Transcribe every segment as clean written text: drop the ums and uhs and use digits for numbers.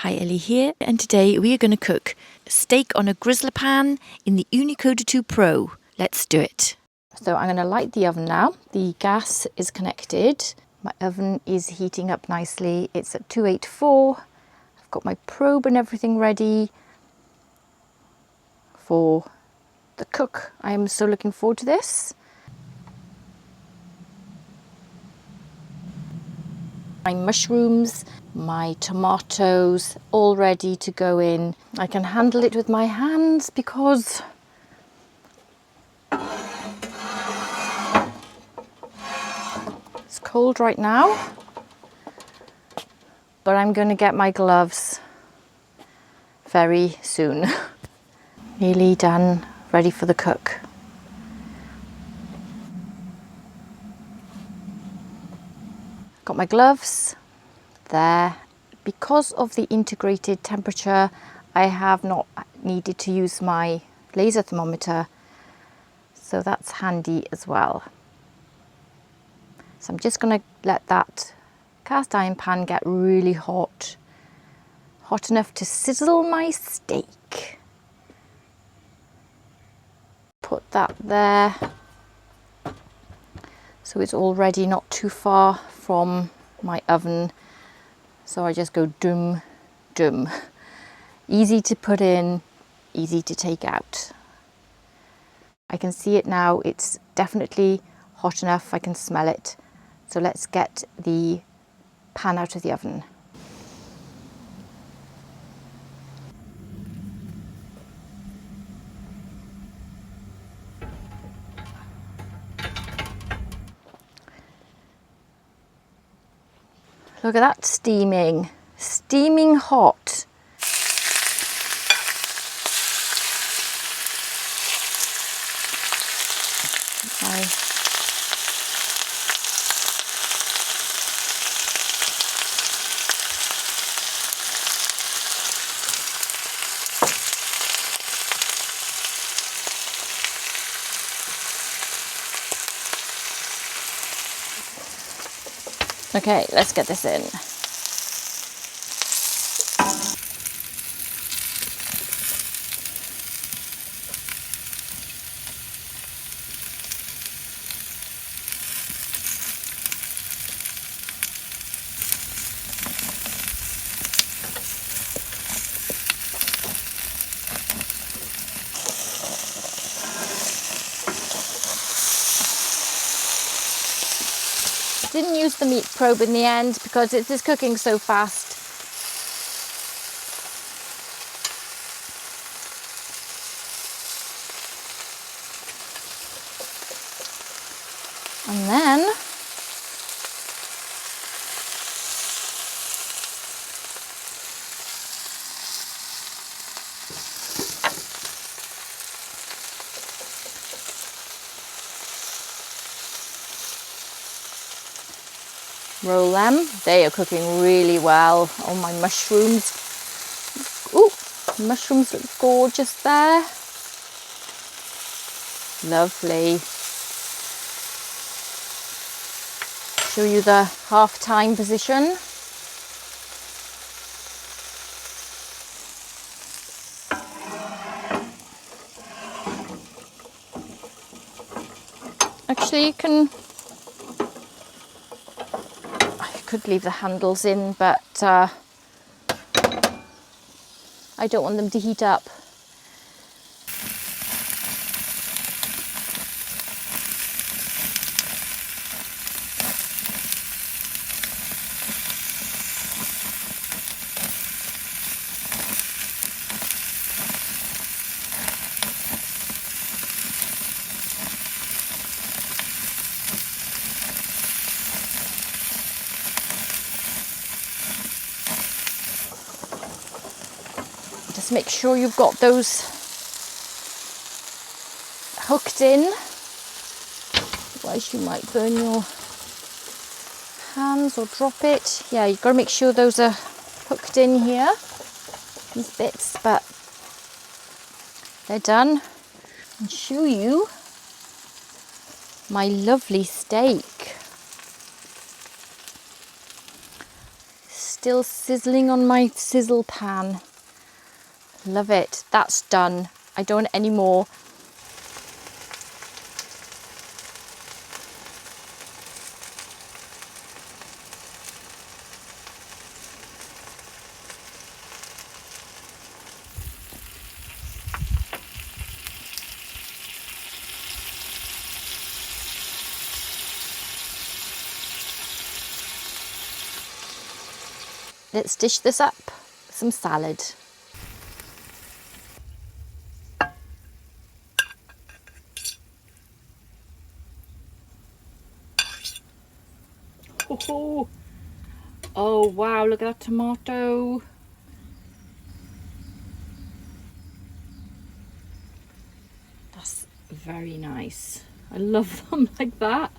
Hi, Ellie here, and today we are going to cook steak on a Grizzler pan in the Ooni Koda 2 Pro. Let's do it. So I'm going to light the oven now. The gas is connected. My oven is heating up nicely. It's at 284. I've got my probe and everything ready for the cook. I am so looking forward to this. My mushrooms, my tomatoes, all ready to go in. I can handle it with my hands because it's cold right now, but I'm going to get my gloves very soon. Nearly done, ready for the cook. Got my gloves there. Because of the integrated temperature, I have not needed to use my laser thermometer, so that's handy as well. So I'm just going to let that cast iron pan get really hot, hot enough to sizzle my steak. Put that there, so it's already not too far from my oven. So I just go dum, dum. Easy to put in, easy to take out. I can see it now, it's definitely hot enough, I can smell it. So let's get the pan out of the oven. Look at that steaming, steaming hot. Okay, let's get this in. Didn't use the meat probe in the end because it is cooking so fast. And then roll them. They are cooking really well. Oh, my mushrooms. Ooh, mushrooms look gorgeous there. Lovely. Show you the half-time position. Actually, you can, I could leave the handles in, but I don't want them to heat up. Just make sure you've got those hooked in, otherwise you might burn your hands or drop it. Yeah, you've got to make sure those are hooked in here, these bits, but they're done. I'll show you my lovely steak. still sizzling on my Sizzle pan. Love it. That's done. I don't want any more. Let's dish this up with some salad. Oh wow, look at that tomato. That's very nice. I love them like that.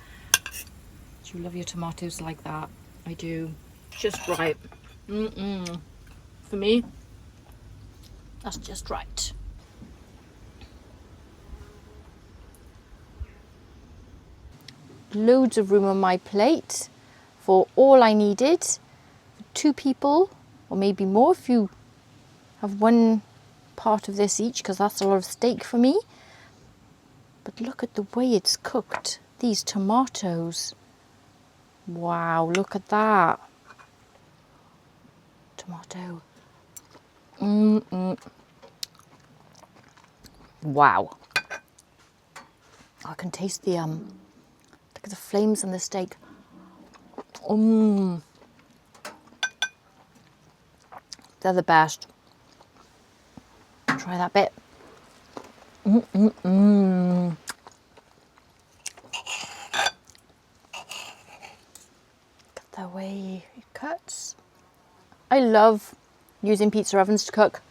Do you love your tomatoes like that? I do. Just right. For me, that's just right. Loads of room on my plate for all I needed. 2 people, or maybe more if you have one part of this each, because that's a lot of steak for me. But look at the way it's cooked. These tomatoes. Wow, look at that. Tomato. Wow. I can taste the look at the flames on the steak. They're the best. Try that bit. Look at the way it cuts. I love using pizza ovens to cook.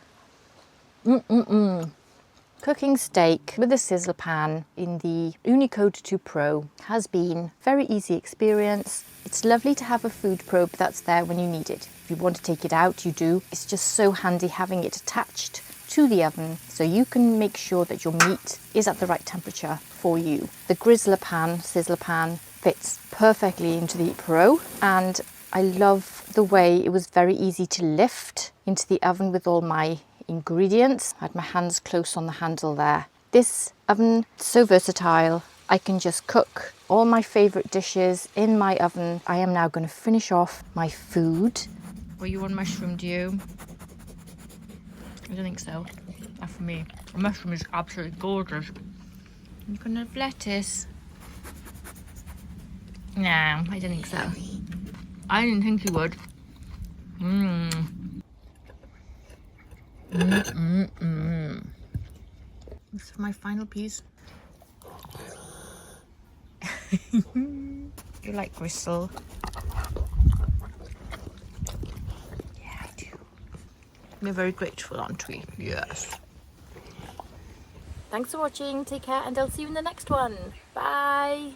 Cooking steak with a Sizzle pan in the Ooni Koda 2 Pro has been a very easy experience. It's lovely to have a food probe that's there when you need it. If you want to take it out, you do. It's just so handy having it attached to the oven so you can make sure that your meat is at the right temperature for you. The Grizzler pan, Sizzle pan, fits perfectly into the Pro, and I love the way it was very easy to lift into the oven with all my ingredients. I had my hands close on the handle there. This oven is so versatile. I can just cook all my favourite dishes in my oven. I am now going to finish off my food. Well, you want mushroom, do you? I don't think so. Not for me. A mushroom is absolutely gorgeous. You can have lettuce. No, I don't think so. I didn't think you would. This is my final piece. You like Grizzle? Yeah, I do. We're very grateful, aren't we? Yes. Thanks for watching. Take care, and I'll see you in the next one. Bye.